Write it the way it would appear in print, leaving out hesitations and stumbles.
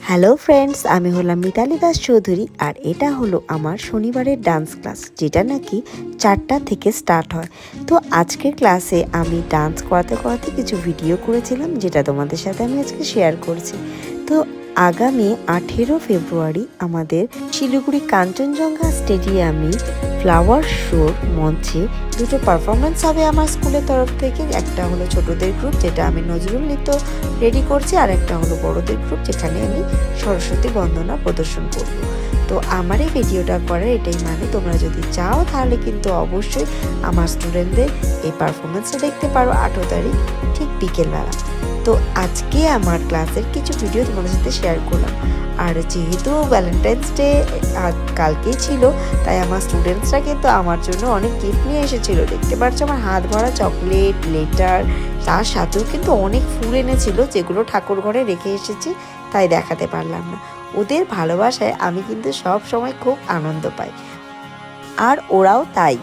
Hello friends, আমি হলাম মিতালি দাস চৌধুরী। আর এটা হলো আমার শনিবারের ডান্স ক্লাস, যেটা নাকি 4টা থেকে স্টার্ট হয়। তো আজকের ক্লাসে আমি ডান্স করাতে করাতে কিছু ভিডিও করেছিলাম, যেটা তোমাদের সাথে আমি আজকে শেয়ার করছি। তো আগামী 18 ফেব্রুয়ারি আমাদের শিলিগুড়ি কাঞ্চনজঙ্ঘা স্টেডিয়ামে ফ্লাওয়ার শোর মঞ্চে দুটো পারফরমেন্স হবে আমার স্কুলের তরফ থেকে। একটা হলো ছোটদের গ্রুপ, যেটা আমি নজরুল নৃত্য রেডি করছি, আর একটা হলো বড়দের গ্রুপ, যেখানে আমি সরস্বতী বন্দনা প্রদর্শন করব। তো আমার এই ভিডিওটা করার এটাই মানে, তোমরা যদি চাও তাহলে কিন্তু অবশ্যই আমার স্টুডেন্টদের এই পারফরমেন্সটা দেখতে পারো 18 তারিখ ঠিক বিকেলবেলা। তো আজকে আমার ক্লাসের কিছু ভিডিও তোমাদের সাথে শেয়ার করলাম। আর যেহেতু ভ্যালেন্টাইন্স ডে কালকেই ছিল, তাই আমার স্টুডেন্টসরা কিন্তু আমার জন্য অনেক গিফট নিয়ে এসেছিলো। দেখতে পাচ্ছ আমার হাত ভরা চকলেট, লেটার, তার সাথেও কিন্তু অনেক ফুল এনেছিল, যেগুলো ঠাকুর ঘরে রেখে এসেছি, তাই দেখাতে পারলাম না। ওদের ভালোবাসায় আমি কিন্তু সব সময় খুব আনন্দ পাই, আর ওরাও তাই।